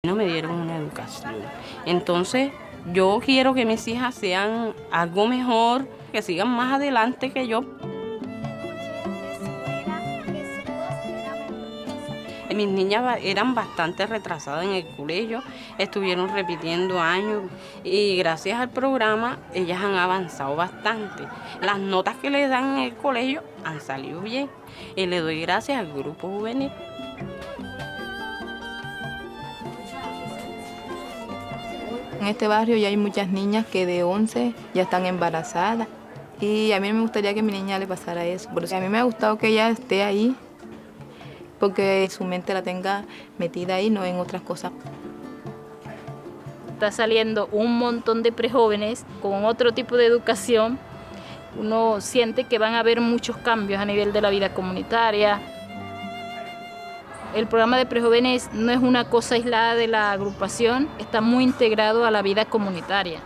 No me dieron una educación. Entonces, yo quiero que mis hijas sean algo mejor, que sigan más adelante que yo. Mis niñas eran bastante retrasadas en el colegio, estuvieron repitiendo años y gracias al programa ellas han avanzado bastante. Las notas que les dan en el colegio han salido bien y le doy gracias al grupo juvenil. En este barrio ya hay muchas niñas que de 11 ya están embarazadas y a mí me gustaría que a mi niña le pasara eso, porque a mí me ha gustado que ella esté ahí, porque su mente la tenga metida ahí, no en otras cosas. Está saliendo un montón de prejóvenes con otro tipo de educación. Uno siente que van a haber muchos cambios a nivel de la vida comunitaria. El programa de prejóvenes no es una cosa aislada de la agrupación, está muy integrado a la vida comunitaria.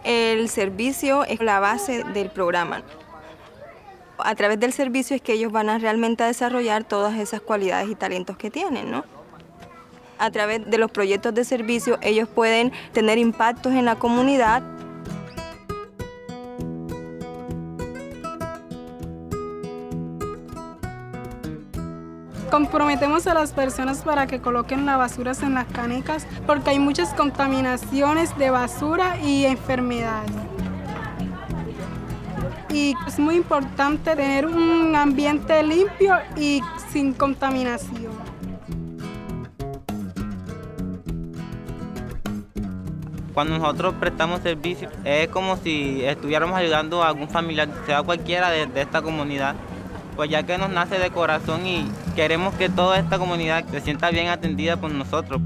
El servicio es la base del programa. A través del servicio es que ellos van a realmente desarrollar todas esas cualidades y talentos que tienen, ¿no? A través de los proyectos de servicio ellos pueden tener impactos en la comunidad. Comprometemos a las personas para que coloquen las basuras en las canecas porque hay muchas contaminaciones de basura y enfermedades. Y es muy importante tener un ambiente limpio y sin contaminación. Cuando nosotros prestamos servicio es como si estuviéramos ayudando a algún familiar, sea cualquiera de esta comunidad, pues ya que nos nace de corazón y queremos que toda esta comunidad se sienta bien atendida por nosotros.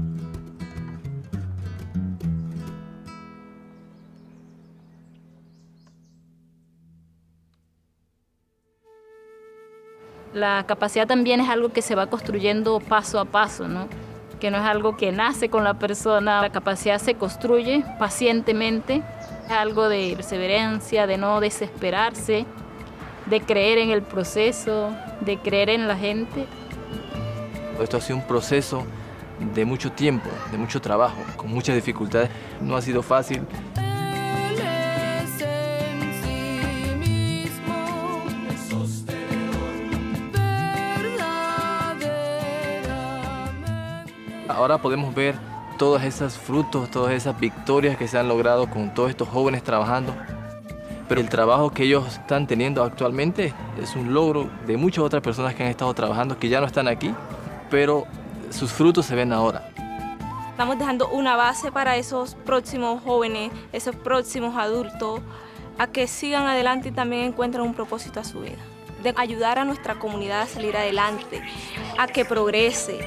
La capacidad también es algo que se va construyendo paso a paso, ¿no? Que no es algo que nace con la persona. La capacidad se construye pacientemente, es algo de perseverancia, de no desesperarse, de creer en el proceso, de creer en la gente. Esto ha sido un proceso de mucho tiempo, de mucho trabajo, con muchas dificultades. No ha sido fácil. Ahora podemos ver todos esos frutos, todas esas victorias que se han logrado con todos estos jóvenes trabajando. Pero el trabajo que ellos están teniendo actualmente es un logro de muchas otras personas que han estado trabajando, que ya no están aquí, pero sus frutos se ven ahora. Estamos dejando una base para esos próximos jóvenes, esos próximos adultos, a que sigan adelante y también encuentren un propósito a su vida. De ayudar a nuestra comunidad a salir adelante, a que progrese.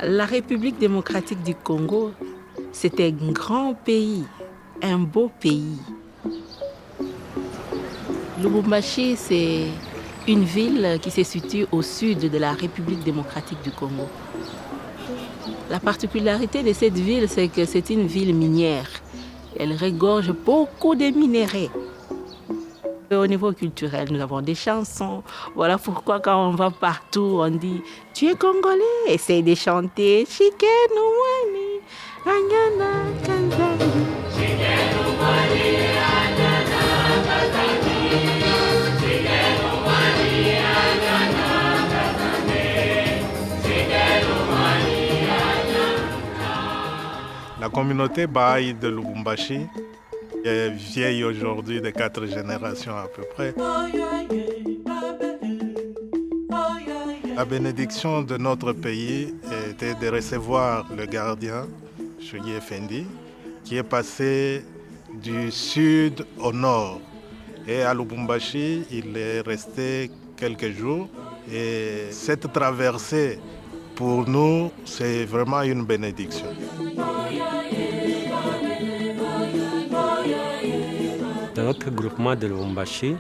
La République démocratique du Congo, c'était un grand pays, un beau pays. Lubumbashi, c'est une ville qui se situe au sud de la République démocratique du Congo. La particularité de cette ville, c'est que c'est une ville minière. Elle regorge beaucoup de minerais. Au niveau culturel, nous avons des chansons. Voilà pourquoi quand on va partout, on dit « Tu es congolais ?» Essaye de chanter « Shikenu wani, anyana kanzani ». Shikenu wani, anyana kanzani. Shikenu wani, La communauté Baha'i de Lubumbashi est vieille aujourd'hui de 4 générations à peu près. La bénédiction de notre pays était de recevoir le gardien, Chougui Effendi, qui est passé du sud au nord. Et à Lubumbashi, il est resté quelques jours. Et cette traversée, pour nous, c'est vraiment une bénédiction. Dans notre groupement de Lubumbashi,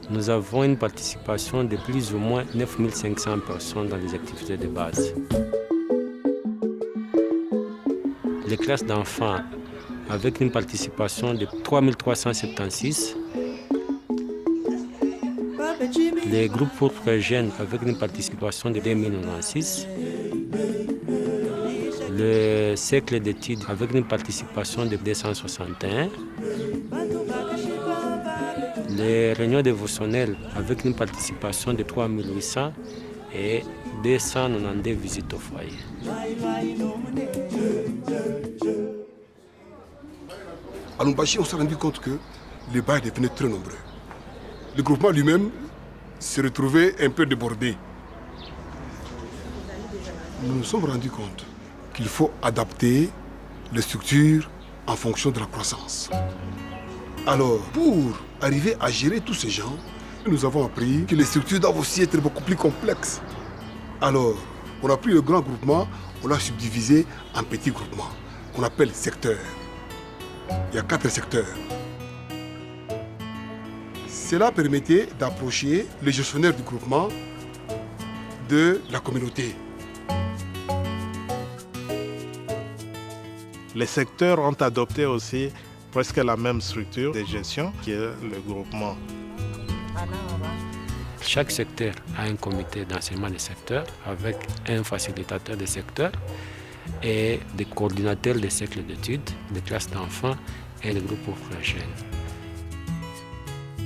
nous avons une participation de plus ou moins 9500 personnes dans les activités de base. Les classes d'enfants avec une participation de 3376. Les groupes pour très jeunes avec une participation de 2096. Le cercle d'études avec une participation de 261. Les réunions dévotionnelles avec une participation de 3800 et 292 visites au foyer. À Lubumbashi, on s'est rendu compte que les bails devenaient très nombreux. Le groupement lui-même s'est retrouvé un peu débordé. Nous nous sommes rendus compte qu'il faut adapter les structures en fonction de la croissance. Alors, pour arriver à gérer tous ces gens, nous avons appris que les structures doivent aussi être beaucoup plus complexes. Alors, on a pris le grand groupement, on l'a subdivisé en petits groupements, qu'on appelle secteurs. Il y a 4 secteurs. Cela permettait d'approcher les gestionnaires du groupement de la communauté. Les secteurs ont adopté aussi presque la même structure de gestion qui est le groupement. Chaque secteur a un comité d'enseignement des secteurs avec un facilitateur des secteurs et des coordinateurs des cercles d'études, des classes d'enfants et des groupes pour jeunes.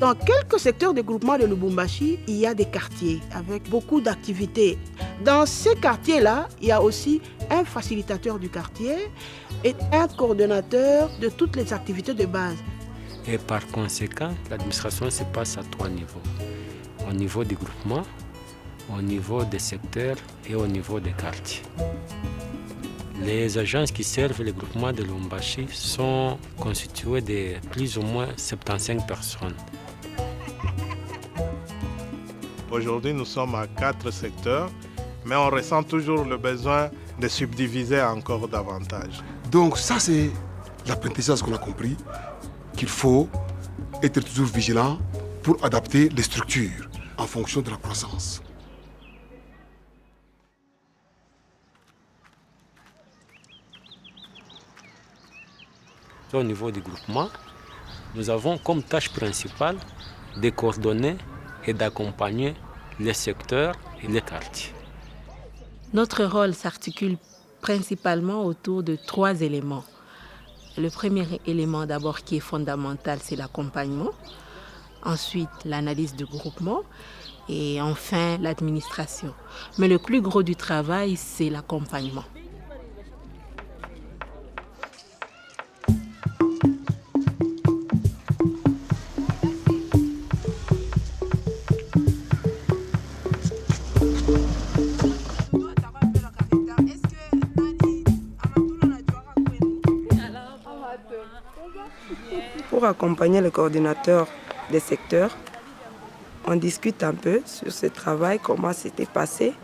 Dans quelques secteurs de groupement de Lubumbashi, il y a des quartiers avec beaucoup d'activités. Dans ces quartiers-là, il y a aussi un facilitateur du quartier et un coordonnateur de toutes les activités de base. Et par conséquent, l'administration se passe à 3 niveaux. Au niveau du groupement, au niveau des secteurs et au niveau des quartiers. Les agences qui servent le groupement de Lubumbashi sont constituées de plus ou moins 75 personnes. Aujourd'hui, nous sommes à 4 secteurs, mais on ressent toujours le besoin de subdiviser encore davantage. Donc ça, c'est l'apprentissage qu'on a compris, qu'il faut être toujours vigilant pour adapter les structures en fonction de la croissance. Au niveau du groupement, nous avons comme tâche principale de coordonner et d'accompagner les secteurs et les quartiers. Notre rôle s'articule principalement autour de 3 éléments. Le premier élément d'abord qui est fondamental, c'est l'accompagnement. Ensuite, l'analyse du groupement et enfin l'administration. Mais le plus gros du travail, c'est l'accompagnement. Pour accompagner le coordinateur des secteurs, on discute un peu sur ce travail, comment c'était passé.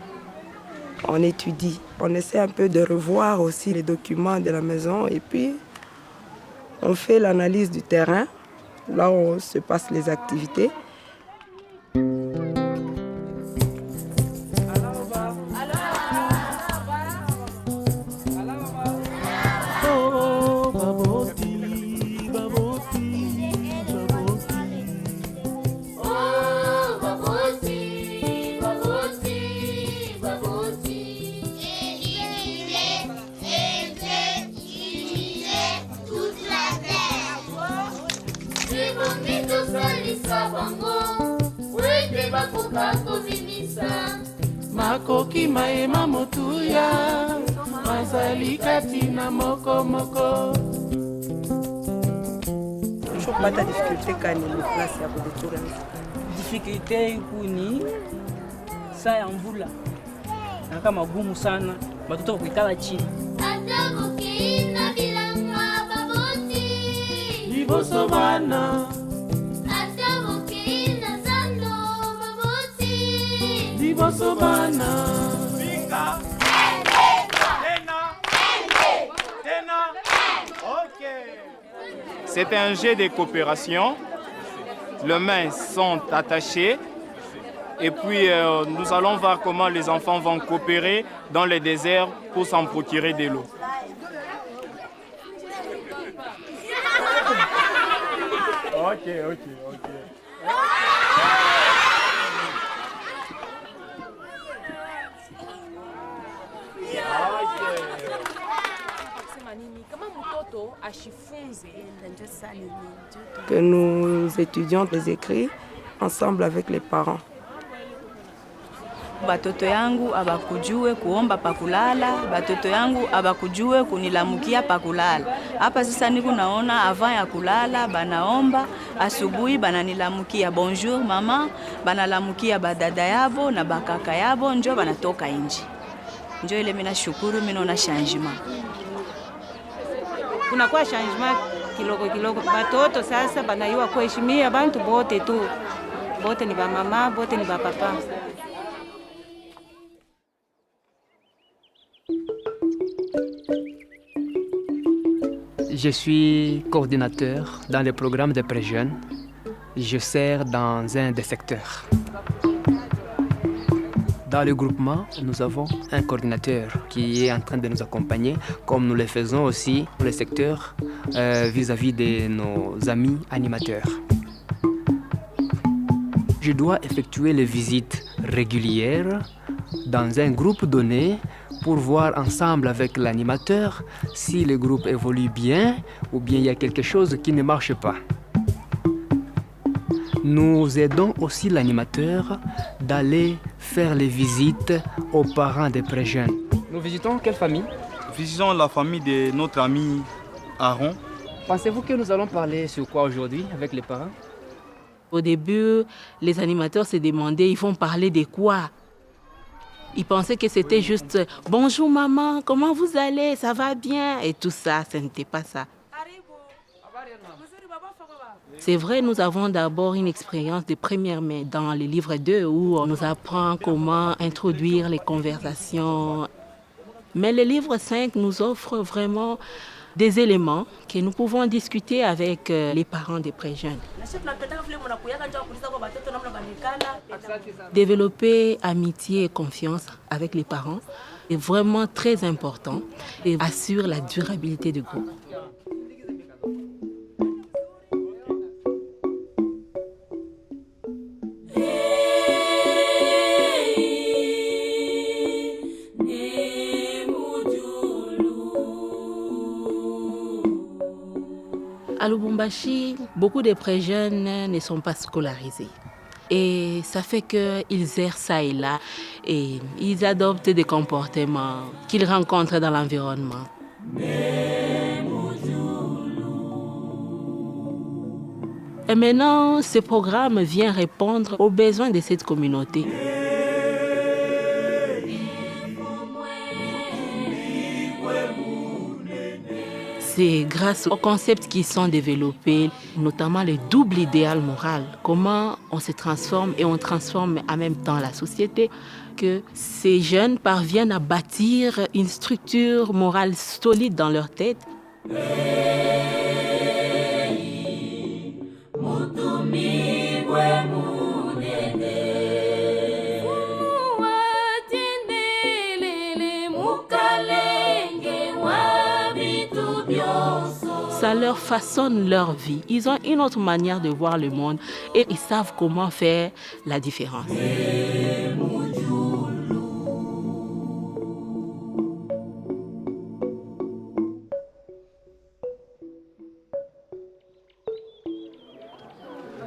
On étudie, on essaie un peu de revoir aussi les documents de la maison et puis on fait l'analyse du terrain, là où se passent les activités. makoki maema motuya mazali kati na moko. Pata difficulté kani ni place ya kudetura. Difficulté kuni saa ya mvula na kama gumu sana watoto kuikala chini. Liboso bana liboso bana C'est un jeu de coopération. Les mains sont attachées et puis nous allons voir comment les enfants vont coopérer dans le désert pour s'en procurer de l'eau. Ok. Que nous étudions les écrits ensemble avec les parents. Batoto yangu abakujue kuomba pakulala, batoto yangu abakujue kunilamukia pakulala. Hapa sasa niko naona avant ya kulala banaomba, asubuhi bananilamukia bonjour mama, banalamukia badada yabo na bakaka yabo, njo banatoka nje. Njo ile mimi nashukuru, mimi naona changement. Kunakuwa changement kidogo. Batoto sasa banayua kuheshimia bantu bote tu. Bote ni ba mama, bote ni ba papa. Je suis coordinateur dans le programme de pré-jeunes. Je sers dans un des secteurs. Dans le groupement, nous avons un coordinateur qui est en train de nous accompagner, comme nous le faisons aussi dans le secteur vis-à-vis de nos amis animateurs. Je dois effectuer les visites régulières dans un groupe donné pour voir ensemble avec l'animateur si le groupe évolue bien ou bien il y a quelque chose qui ne marche pas. Nous aidons aussi l'animateur d'aller faire les visites aux parents des pré-jeunes. Nous visitons quelle famille? Visitons la famille de notre ami Aaron. Pensez-vous que nous allons parler sur quoi aujourd'hui avec les parents? Au début, les animateurs se demandaient, ils vont parler de quoi? Ils pensaient que c'était juste « Bonjour maman, comment vous allez? Ça va bien ?» et tout ça, ce n'était pas ça. C'est vrai, nous avons d'abord une expérience de première main dans le livre 2 où on nous apprend comment introduire les conversations. Mais le livre 5 nous offre vraiment des éléments que nous pouvons discuter avec les parents des pré-jeunes. Développer amitié et confiance avec les parents est vraiment très important et assure la durabilité du groupe. À Lubumbashi, beaucoup de pré-jeunes ne sont pas scolarisés. Et ça fait qu'ils errent ça et là et ils adoptent des comportements qu'ils rencontrent dans l'environnement. Et maintenant, ce programme vient répondre aux besoins de cette communauté. C'est grâce aux concepts qui sont développés, notamment le double idéal moral, comment on se transforme et on transforme en même temps la société, que ces jeunes parviennent à bâtir une structure morale solide dans leur tête. Ça leur façonne leur vie. Ils ont une autre manière de voir le monde et ils savent comment faire la différence.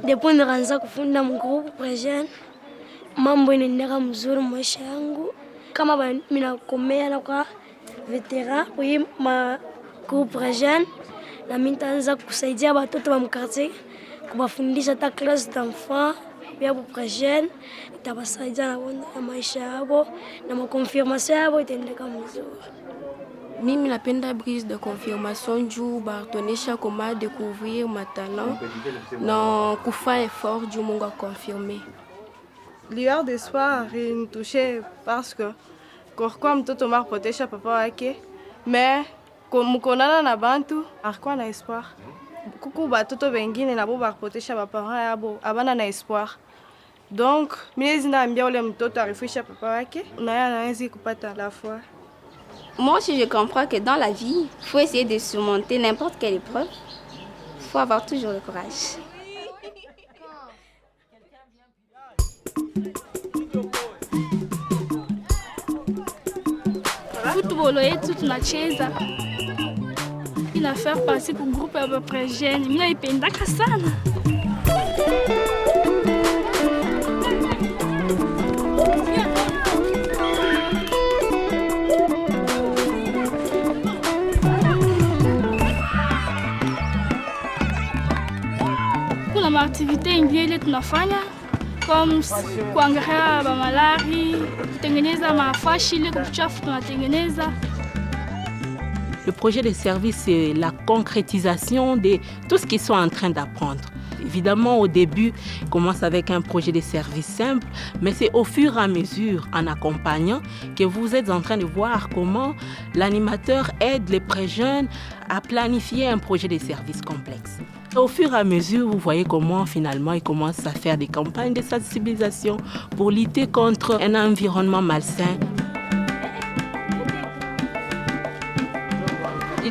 Depuis ndaanza kufunda mgrupu pré-jeune mambo inaendeka mzuri maisha yangu. Kama minakomea na kwa veteran kwa hii groupe jeune, na mimi nitaanza kusaidia watoto wa mkartie kuwafundisha hata classe d'enfants ya groupe jeune, itabasaidia na maisha yao na makonfirmation yao itaendeka mzuri. Mimi napenda brise de confirmation juu batonesha comment découvrir ma talent na kufa effort juu Mungu confirmer. Lueur d'espoir initouché parce que kwa mtoto marpotesha papa wake mais mkonana na bantu akwa na espoir. Kuku batoto bengine nabo barpotesha bapara yabo abana na espoir. Donc mimi ninaambia ule mtoto arifisha papa wake na anaweza kupata la foi. Moi aussi, je comprends que dans la vie, il faut essayer de surmonter n'importe quelle épreuve. Il faut avoir toujours le courage. Football yetu tunacheza. Inafaa partie pour groupe à peu près jeune. Mimi naipendaka sana. Kuna activité ingine tunafanya comme kuangalia malari, kutengeneza mafashi ile kuchafu tunatengeneza. Le projet de service, c'est la concrétisation de tout ce qu'ils sont en train d'apprendre. Évidemment, au début, on commence avec un projet de service simple, mais c'est au fur et à mesure, en accompagnant, que vous êtes en train de voir comment l'animateur aide les pré-jeunes à planifier un projet de service complexe. Au fur et à mesure, vous voyez comment finalement ils commencent à faire des campagnes de sensibilisation pour lutter contre un environnement malsain.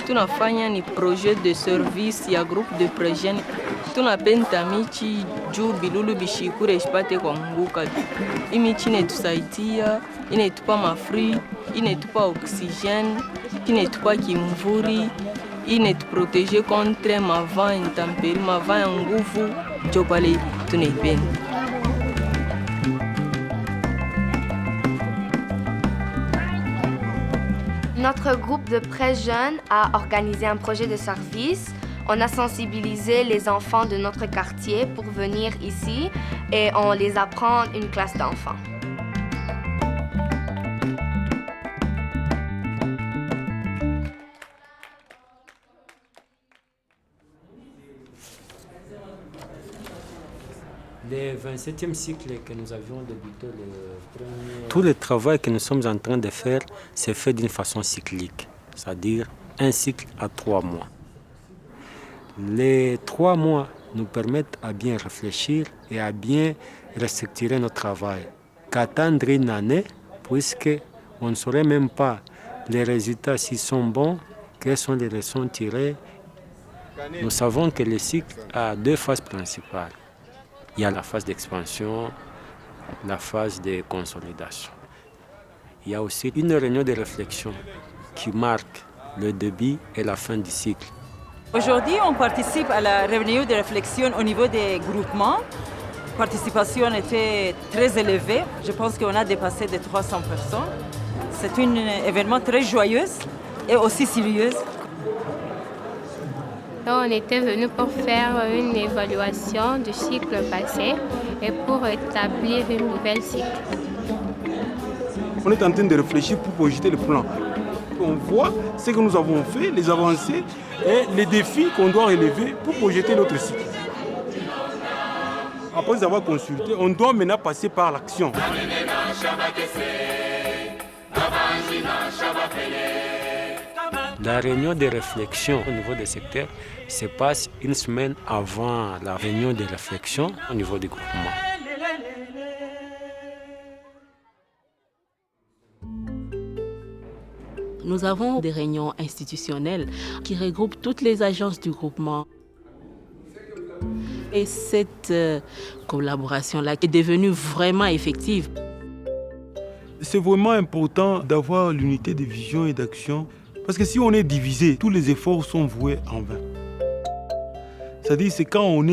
Tunafanya ni projet de service ya groupe de pré-jeunes. Tunapenda michi juu bilulu bishikure ishipate kuanguka. Hii michi inetusaidia, inetupa mafri, inetupa oxygène, inetupa kimvuri, inetuprotege contre mavent intempérie, mavent ya nguvu, ndio pale tunaipenda. Notre groupe de pré-jeunes a organisé un projet de service. On a sensibilisé les enfants de notre quartier pour venir ici et on les apprend une classe d'enfants. Le 27e cycle que nous avions débuté, tout le travail que nous sommes en train de faire, c'est fait d'une façon cyclique, c'est-à-dire un cycle à 3 mois. Les 3 mois nous permettent à bien réfléchir et à bien restructurer notre travail. Qu'attendre une année, puisqu'on ne saurait même pas les résultats s'ils sont bons, quelles sont les leçons tirées. Nous savons que le cycle a 2 phases principales. Il y a la phase d'expansion, la phase de consolidation. Il y a aussi une réunion de réflexion qui marque le début et la fin du cycle. Aujourd'hui, on participe à la réunion de réflexion au niveau des groupements. La participation était très élevée. Je pense qu'on a dépassé les 300 personnes. C'est un événement très joyeux et aussi sérieux. On était venu pour faire une évaluation du cycle passé et pour établir une nouvelle cycle. On est en train de réfléchir pour projeter le plan. On voit ce que nous avons fait, les avancées et les défis qu'on doit relever pour projeter notre cycle. Après avoir consulté, on doit maintenant passer par l'action. La réunion de réflexion au niveau des secteurs se passe une semaine avant la réunion de réflexion au niveau du groupement. Nous avons des réunions institutionnelles qui regroupent toutes les agences du groupement. Et cette collaboration-là est devenue vraiment effective. C'est vraiment important d'avoir l'unité de vision et d'action. Parce que si on est divisé, tous les efforts sont voués en vain. C'est-à-dire que quand on est